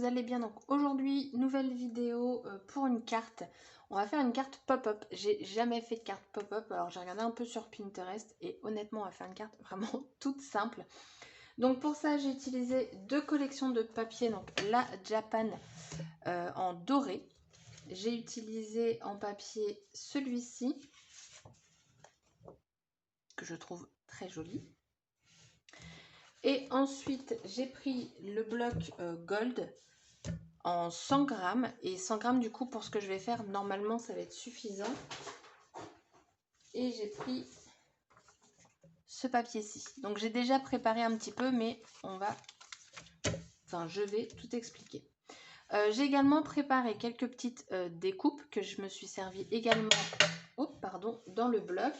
allez bien. Donc aujourd'hui, nouvelle vidéo pour une carte. On va faire une carte pop-up. J'ai jamais fait de carte pop-up, alors j'ai regardé un peu sur Pinterest et honnêtement, on va faire une carte vraiment toute simple. Donc pour ça, j'ai utilisé deux collections de papier, donc la Japan en doré. J'ai utilisé en papier celui-ci, que je trouve très joli. Et ensuite, j'ai pris le bloc gold en 100 grammes. Et 100 grammes, du coup, pour ce que je vais faire, normalement, ça va être suffisant. Et j'ai pris ce papier-ci. Donc, j'ai déjà préparé un petit peu, mais je vais tout expliquer. J'ai également préparé quelques petites découpes que je me suis servi également dans le bloc.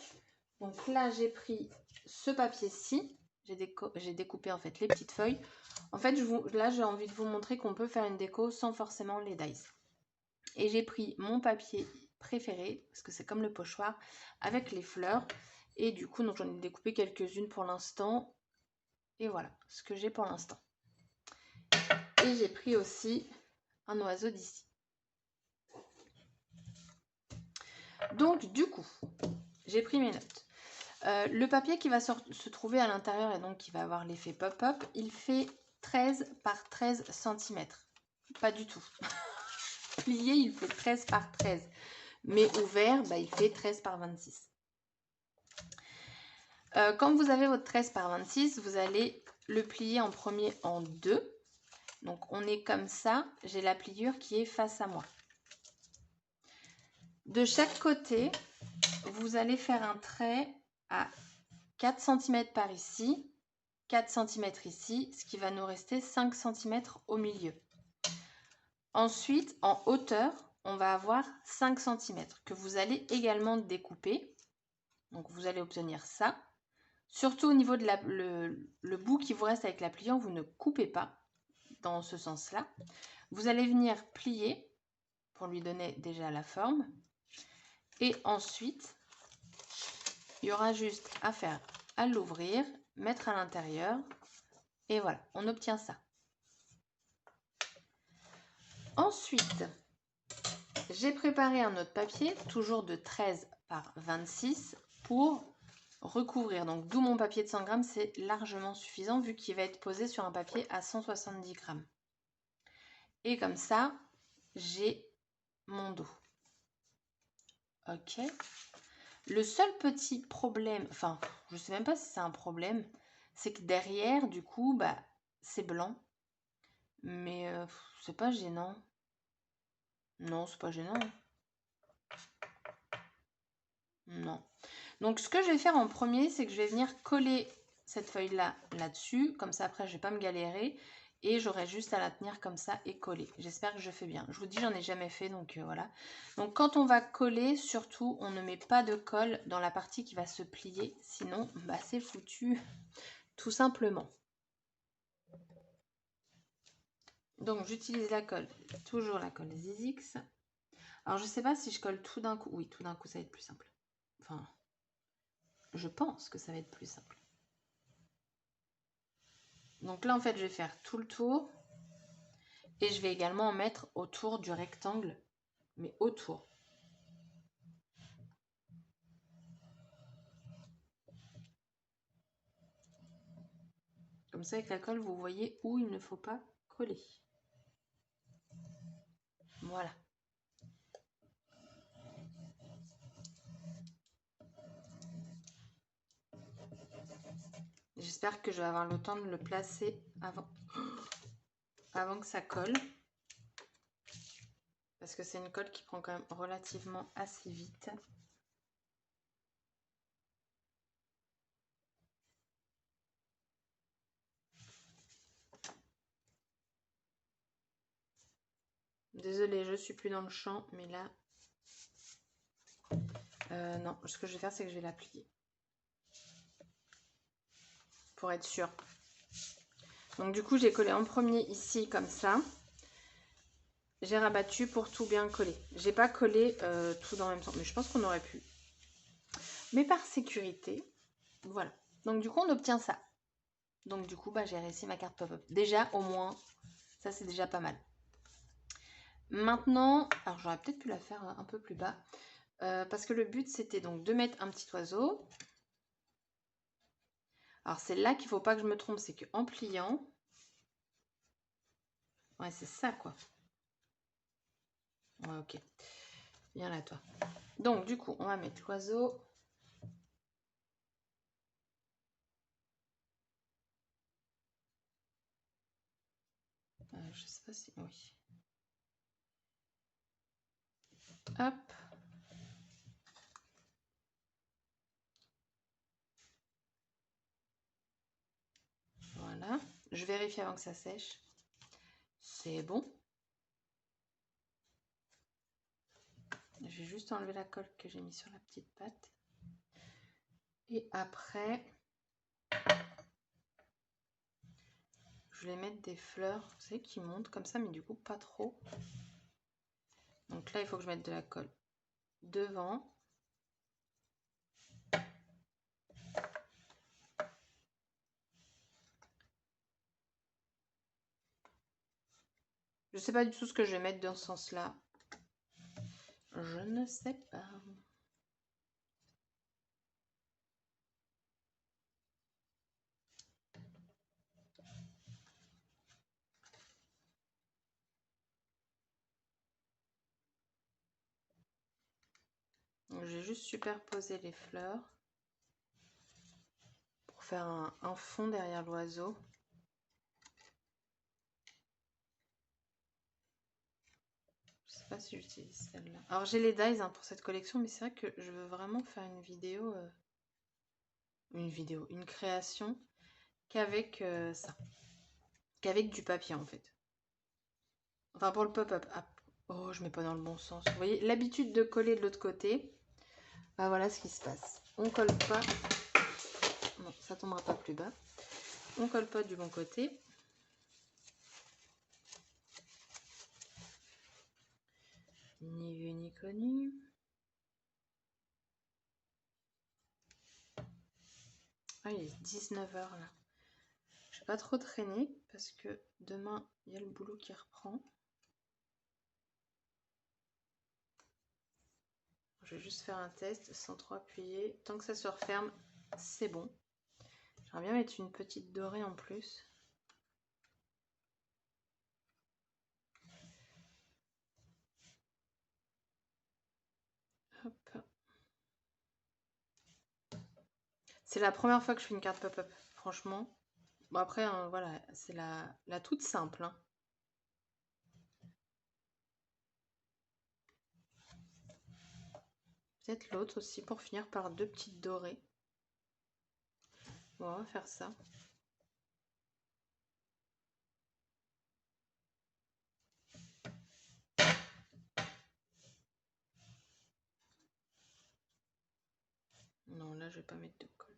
Donc là, j'ai pris ce papier-ci. J'ai découpé en fait les petites feuilles. En fait, là, j'ai envie de vous montrer qu'on peut faire une déco sans forcément les dies. Et j'ai pris mon papier préféré, parce que c'est comme le pochoir, avec les fleurs. Et du coup, j'en ai découpé quelques-unes pour l'instant. Et voilà ce que j'ai pour l'instant. Et j'ai pris aussi un oiseau d'ici. Donc, du coup, j'ai pris mes notes. Le papier qui va se trouver à l'intérieur et donc qui va avoir l'effet pop-up, il fait 13 par 13 cm. Pas du tout. Plié, il fait 13 par 13. Mais ouvert, il fait 13 par 26. Quand vous avez votre 13 par 26, vous allez le plier en premier en deux. Donc on est comme ça, j'ai la pliure qui est face à moi. De chaque côté, vous allez faire un trait à 4 cm par ici, 4 cm ici, ce qui va nous rester 5 cm au milieu. Ensuite, en hauteur, on va avoir 5 cm que vous allez également découper. Donc vous allez obtenir ça. Surtout au niveau de le bout qui vous reste avec la pliure, vous ne coupez pas dans ce sens-là. Vous allez venir plier pour lui donner déjà la forme. Et ensuite, il y aura juste à faire à l'ouvrir, mettre à l'intérieur. Et voilà, on obtient ça. Ensuite, j'ai préparé un autre papier, toujours de 13 par 26, pour recouvrir. Donc, d'où mon papier de 100 grammes, c'est largement suffisant vu qu'il va être posé sur un papier à 170 grammes. Et comme ça, j'ai mon dos. Ok. Le seul petit problème, enfin, je ne sais même pas si c'est un problème, c'est que derrière, du coup, c'est blanc. Mais c'est pas gênant. Non, c'est pas gênant. Non. Donc, ce que je vais faire en premier, c'est que je vais venir coller cette feuille-là là-dessus. Comme ça, après, je vais pas me galérer. Et j'aurai juste à la tenir comme ça et coller. J'espère que je fais bien. Je vous dis, j'en ai jamais fait, donc voilà. Donc, quand on va coller, surtout, on ne met pas de colle dans la partie qui va se plier. Sinon, c'est foutu, tout simplement. Donc, j'utilise la colle, toujours la colle Zizix. Alors, je sais pas si je colle tout d'un coup. Oui, tout d'un coup, ça va être plus simple. Enfin, je pense que ça va être plus simple. Donc là, en fait, je vais faire tout le tour. Et je vais également en mettre autour du rectangle, mais autour. Comme ça, avec la colle, vous voyez où il ne faut pas coller. Voilà. J'espère que je vais avoir le temps de le placer avant que ça colle. Parce que c'est une colle qui prend quand même relativement assez vite. Désolée, je suis plus dans le champ, mais là... non, ce que je vais faire, c'est que je vais la plier. Pour être sûre. Donc du coup, j'ai collé en premier ici, comme ça. J'ai rabattu pour tout bien coller. J'ai pas collé tout dans le même temps, mais je pense qu'on aurait pu. Mais par sécurité, voilà. Donc du coup, on obtient ça. Donc du coup, j'ai réussi ma carte pop-up. Déjà, au moins, ça c'est déjà pas mal. Maintenant, alors j'aurais peut-être pu la faire un peu plus bas. Parce que le but, c'était donc de mettre un petit oiseau. Alors, c'est là qu'il ne faut pas que je me trompe, c'est qu'en pliant... Ouais, c'est ça, quoi. Ouais, ok. Viens là, toi. Donc, du coup, on va mettre l'oiseau. Je sais pas si... Oui. Hop. Voilà. Je vérifie avant que ça sèche. C'est bon. Je vais juste enlever la colle que j'ai mis sur la petite pâte. Et après, je vais mettre des fleurs, vous savez, qui montent comme ça, mais du coup pas trop. Donc là, il faut que je mette de la colle devant. Je ne sais pas du tout ce que je vais mettre dans ce sens-là. Je ne sais pas. J'ai juste superposé les fleurs pour faire un fond derrière l'oiseau. Je sais pas si j'utilise celle-là. Alors j'ai les dies pour cette collection, mais c'est vrai que je veux vraiment faire une vidéo, une création qu'avec ça, qu'avec du papier en fait. Enfin pour le pop-up. Ah, oh, je mets pas dans le bon sens. Vous voyez l'habitude de coller de l'autre côté. Bah voilà ce qui se passe. On colle pas. Non, ça tombera pas plus bas. On colle pas du bon côté. Ni vu ni connu. Ah, il est 19 h là. Je vais pas trop traîner parce que demain, il y a le boulot qui reprend. Je vais juste faire un test sans trop appuyer. Tant que ça se referme, c'est bon. J'aimerais bien mettre une petite dorée en plus. Hop. C'est la première fois que je fais une carte pop-up, franchement. Bon après, hein, voilà, c'est la toute simple. Hein. Peut-être l'autre aussi pour finir par deux petites dorées. Bon, on va faire ça. Non, là, je vais pas mettre de colle.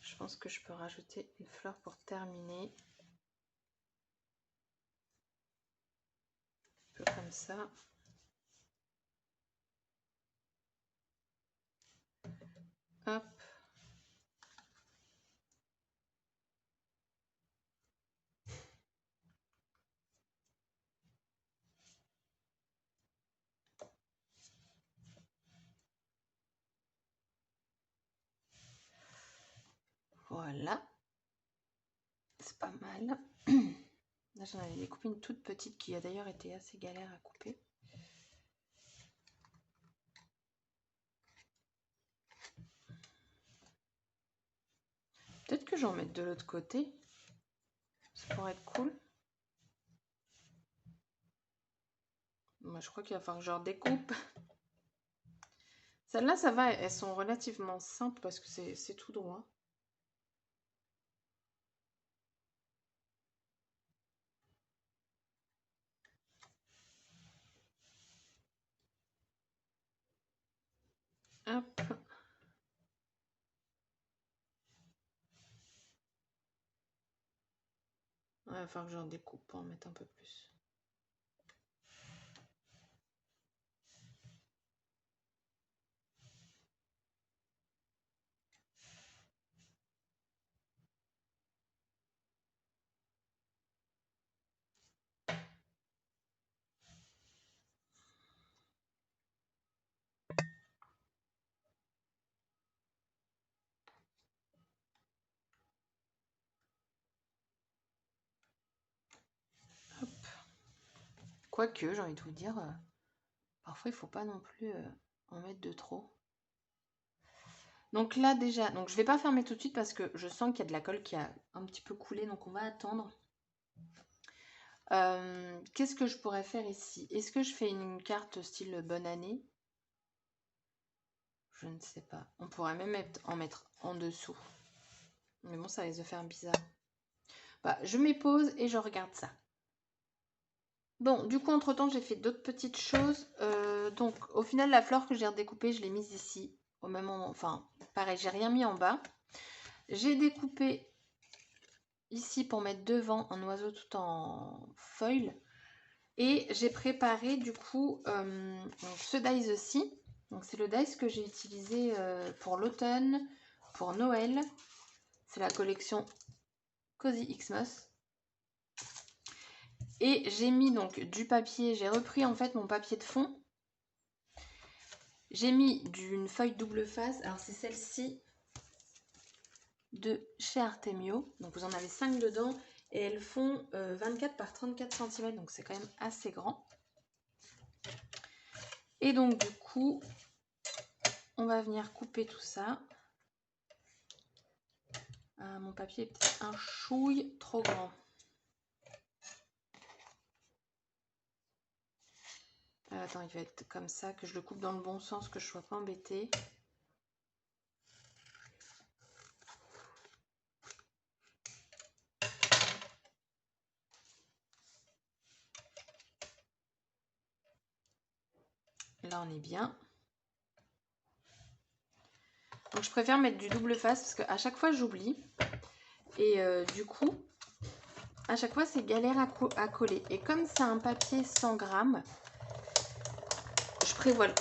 Je pense que je peux rajouter une fleur pour terminer. Un peu comme ça. Hop. Voilà. C'est pas mal. Là, j'en avais découpé une toute petite qui a d'ailleurs été assez galère à couper. Peut-être que j'en mette de l'autre côté. Ça pourrait être cool. Moi, je crois qu'il va falloir que je redécoupe. Celles-là, ça va, elles sont relativement simples parce que c'est tout droit. Hop. Ouais, il va falloir que j'en découpe pour en mettre un peu plus. Quoique, j'ai envie de vous dire, parfois il faut pas non plus en mettre de trop. Donc là déjà, donc je vais pas fermer tout de suite parce que je sens qu'il y a de la colle qui a un petit peu coulé, donc on va attendre. Qu'est-ce que je pourrais faire ici? Est-ce que je fais une carte style bonne année? Je ne sais pas. On pourrait même en mettre en dessous. Mais bon, ça risque de faire bizarre. Bah, je mets pause et je regarde ça. Bon, du coup, entre-temps, j'ai fait d'autres petites choses. Donc, au final, la fleur que j'ai redécoupée, je l'ai mise ici. Au même moment, enfin, pareil, j'ai rien mis en bas. J'ai découpé ici pour mettre devant un oiseau tout en foil. Et j'ai préparé, du coup, ce dies-ci. Donc, c'est le dice que j'ai utilisé pour l'automne, pour Noël. C'est la collection Cozy Xmas. Et j'ai mis donc du papier, j'ai repris en fait mon papier de fond. J'ai mis d'une feuille double face, alors c'est celle-ci de chez Artemio. Donc vous en avez 5 dedans et elles font 24 par 34 cm, donc c'est quand même assez grand. Et donc du coup, on va venir couper tout ça. Mon papier est peut-être un chouille trop grand. Attends, il va être comme ça, que je le coupe dans le bon sens, que je ne sois pas embêtée. Là, on est bien. Donc, je préfère mettre du double face parce qu'à chaque fois, j'oublie. Et du coup, à chaque fois, c'est galère à coller. Et comme c'est un papier 100 grammes, je prévois le coup.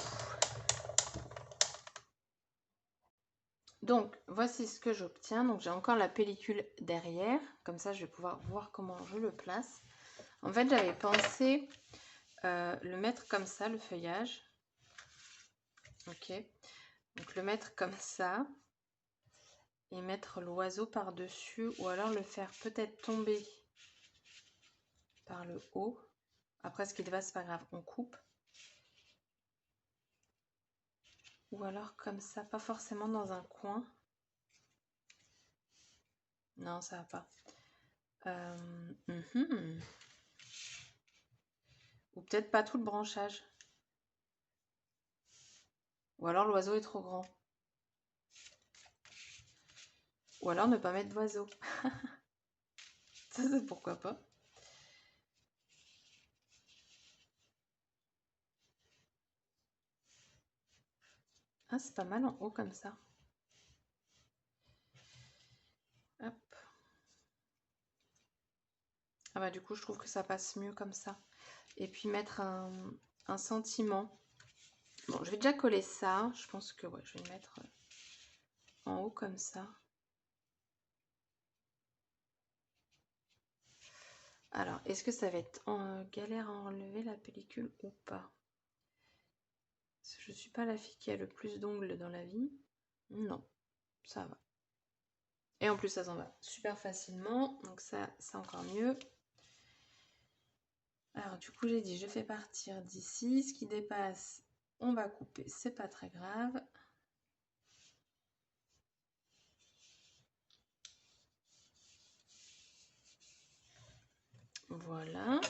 Donc, voici ce que j'obtiens. Donc, j'ai encore la pellicule derrière. Comme ça, je vais pouvoir voir comment je le place. En fait, j'avais pensé le mettre comme ça, le feuillage. Ok. Donc, le mettre comme ça. Et mettre l'oiseau par-dessus. Ou alors le faire peut-être tomber par le haut. Après, ce qui est bas, c'est pas grave. On coupe. Ou alors comme ça, pas forcément dans un coin. Non, ça va pas. Ou peut-être pas tout le branchage. Ou alors l'oiseau est trop grand. Ou alors ne pas mettre d'oiseau. Ça, c'est pourquoi pas. Ah, c'est pas mal en haut comme ça. Hop. Ah bah du coup, je trouve que ça passe mieux comme ça. Et puis mettre un sentiment. Bon, je vais déjà coller ça. Je pense que ouais, je vais le mettre en haut comme ça. Alors, est-ce que ça va être galère à enlever la pellicule ou pas? Parce que je ne suis pas la fille qui a le plus d'ongles dans la vie. Non, ça va. Et en plus, ça s'en va super facilement. Donc ça, c'est encore mieux. Alors, du coup, j'ai dit, je fais partir d'ici. Ce qui dépasse, on va couper. C'est pas très grave. Voilà.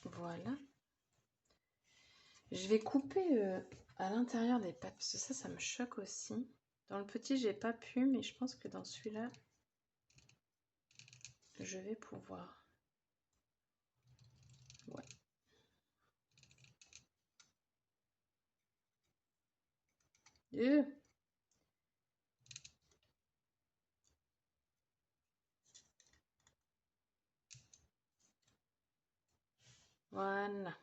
Voilà. Je vais couper à l'intérieur des pattes, parce que ça me choque aussi. Dans le petit, j'ai pas pu, mais je pense que dans celui-là, je vais pouvoir. Ouais. Voilà.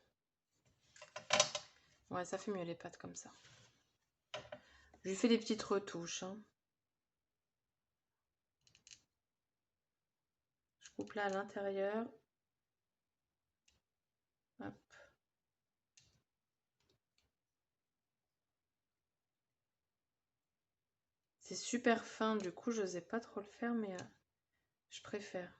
Ouais, ça fait mieux les pattes comme ça. Je lui fais des petites retouches. Hein. Je coupe là à l'intérieur. Hop. C'est super fin, du coup, je n'osais pas trop le faire, mais je préfère.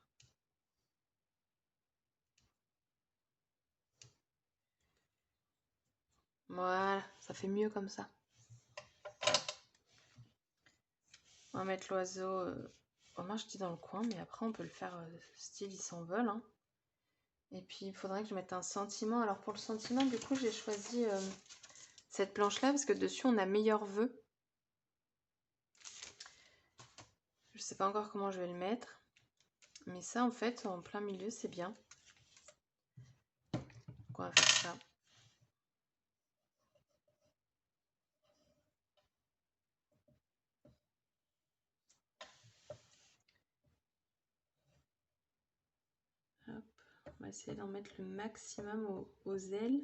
Voilà, ça fait mieux comme ça. On va mettre l'oiseau, moi je dis dans le coin, mais après on peut le faire style ils s'envolent. Hein. Et puis il faudrait que je mette un sentiment. Alors pour le sentiment, du coup j'ai choisi cette planche-là parce que dessus on a meilleur vœu. Je sais pas encore comment je vais le mettre. Mais ça en fait, en plein milieu, c'est bien. Donc on va faire ça. Hop. On va essayer d'en mettre le maximum aux ailes.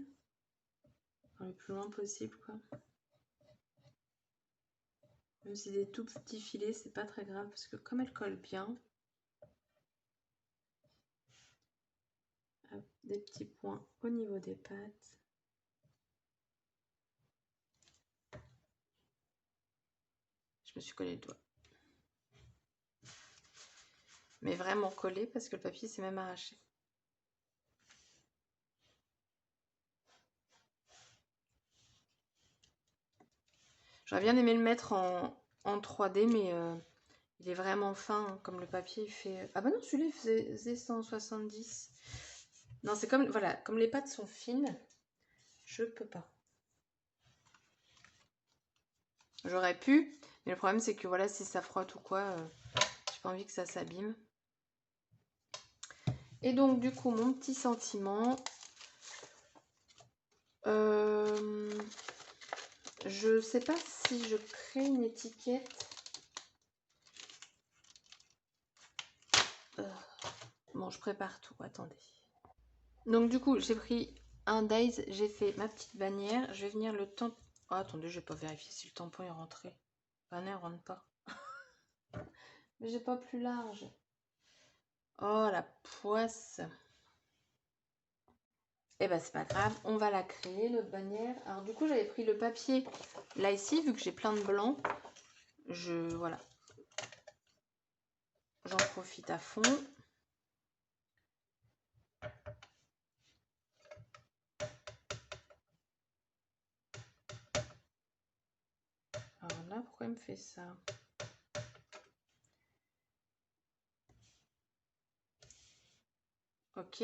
Enfin, le plus loin possible quoi. Même si des tout petits filets, c'est pas très grave parce que comme elle colle bien, hop, des petits points au niveau des pattes. Je me suis collé le doigt. Mais vraiment collé parce que le papier s'est même arraché. J'aurais bien aimé le mettre en 3D, mais il est vraiment fin, hein, comme le papier il fait... Ah bah non, celui-là il faisait 170. Non, c'est comme, voilà, comme les pattes sont fines, je peux pas. J'aurais pu, mais le problème c'est que voilà, si ça frotte ou quoi, j'ai pas envie que ça s'abîme. Et donc du coup, mon petit sentiment... je sais pas si je crée une étiquette. Bon, je prépare tout, attendez. Donc du coup, j'ai pris un dies, j'ai fait ma petite bannière. Je vais venir le tampon... Oh, attendez, je vais pas vérifier si le tampon est rentré. Ah non, il rentre pas. Mais j'ai pas plus large. Oh, la poisse. Eh ben, c'est pas grave, on va la créer, notre bannière. Alors du coup, j'avais pris le papier, là ici, vu que j'ai plein de blanc. Voilà. J'en profite à fond. Alors là, pourquoi il me fait ça? Ok.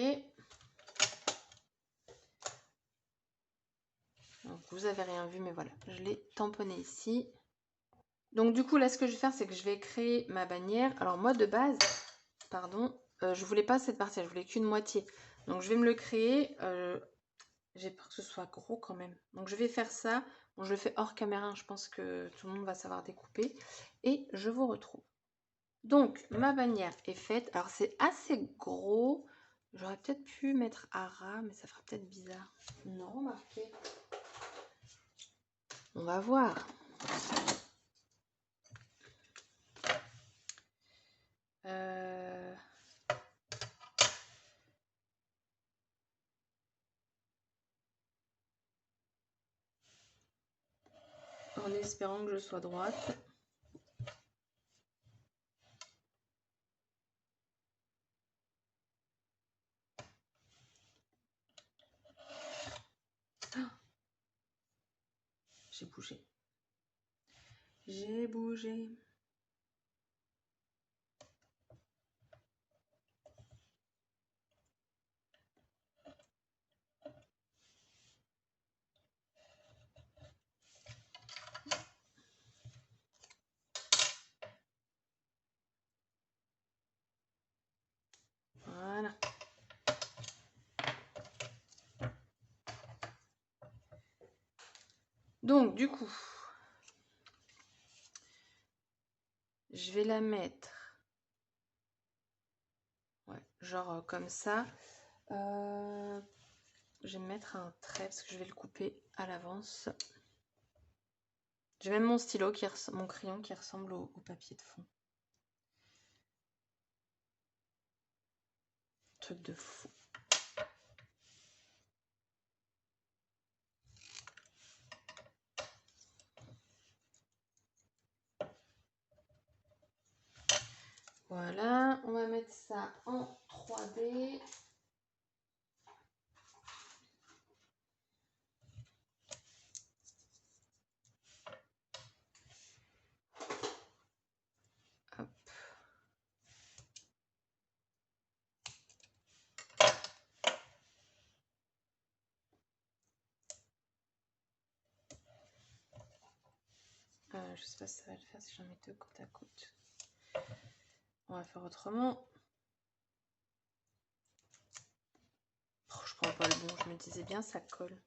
Donc, vous avez rien vu, mais voilà, je l'ai tamponné ici. Donc du coup, là, ce que je vais faire, c'est que je vais créer ma bannière. Alors moi, de base, pardon, je voulais pas cette partie, je voulais qu'une moitié. Donc je vais me le créer. J'ai peur que ce soit gros quand même. Donc je vais faire ça. Bon, je le fais hors caméra, je pense que tout le monde va savoir découper. Et je vous retrouve. Donc ma bannière est faite. Alors c'est assez gros. J'aurais peut-être pu mettre à ras, mais ça fera peut-être bizarre. Non, remarquez. On va voir. En espérant que je sois droite. J'ai bougé. J'ai bougé. Voilà. Donc, du coup, je vais la mettre, ouais, genre comme ça. Je vais mettre un trait parce que je vais le couper à l'avance. J'ai même mon stylo, mon crayon qui ressemble au papier de fond. Truc de fou. Voilà, on va mettre ça en 3D. Hop. Je sais pas si ça va le faire si j'en mets 2 côte à côte. On va faire autrement. Oh, je prends pas le bon, je me disais bien ça colle.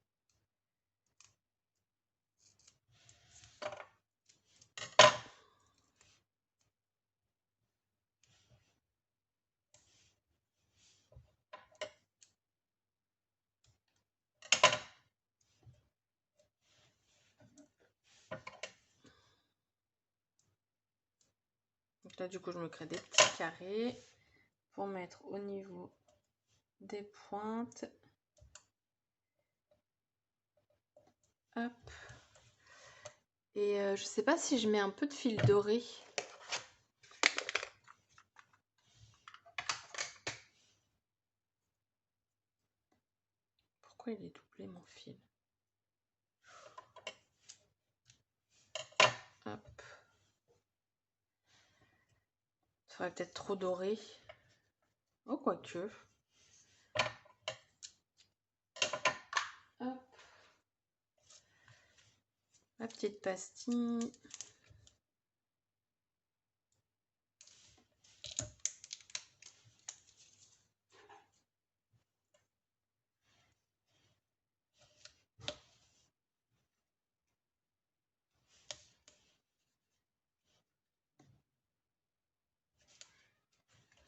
Donc là du coup je me crée des petits carrés pour mettre au niveau des pointes. Hop. Et je sais pas si je mets un peu de fil doré. Pourquoi il est doublé mon fil? Hop. Ça serait peut-être trop doré. Oh, quoique. Hop. Ma petite pastille.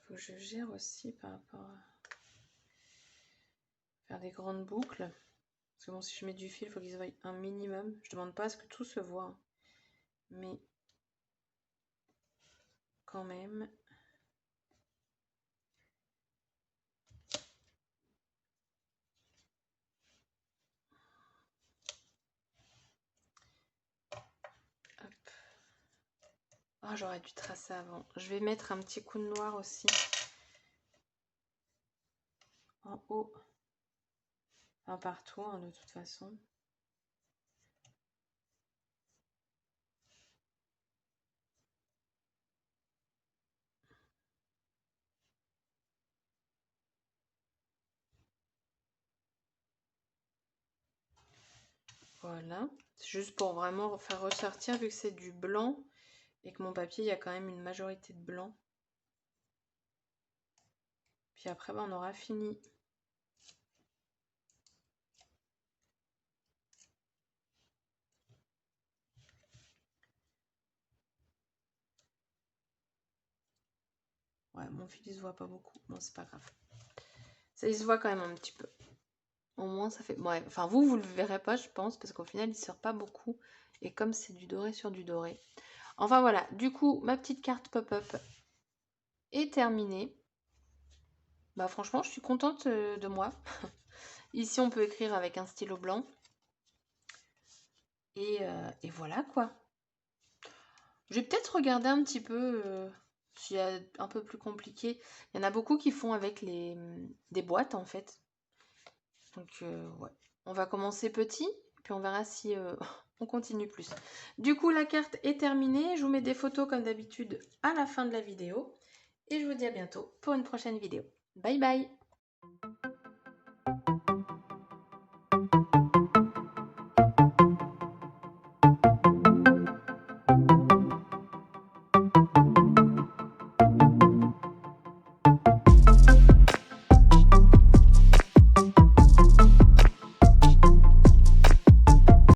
Faut que je gère aussi par rapport à faire des grandes boucles. Parce que bon, si je mets du fil, il faut qu'il se voie un minimum. Je demande pas à ce que tout se voit. Mais quand même. Hop. Oh, j'aurais dû tracer avant. Je vais mettre un petit coup de noir aussi. En haut. Enfin, partout, hein, de toute façon. Voilà. C'est juste pour vraiment faire ressortir, vu que c'est du blanc. Et que mon papier, il y a quand même une majorité de blanc. Puis après, ben, on aura fini. Ouais, mon fil, il se voit pas beaucoup. Bon, c'est pas grave. Ça, il se voit quand même un petit peu. Au moins, ça fait... Ouais, enfin, vous le verrez pas, je pense, parce qu'au final, il sort pas beaucoup. Et comme c'est du doré sur du doré. Enfin, voilà. Du coup, ma petite carte pop-up est terminée. Bah, franchement, je suis contente de moi. Ici, on peut écrire avec un stylo blanc. Et voilà, quoi. Je vais peut-être regarder un petit peu s'il y a un peu plus compliqué. Il y en a beaucoup qui font avec des boîtes, en fait. Donc, ouais. On va commencer petit, puis on verra si on continue plus. Du coup, la carte est terminée. Je vous mets des photos, comme d'habitude, à la fin de la vidéo. Et je vous dis à bientôt pour une prochaine vidéo. Bye bye!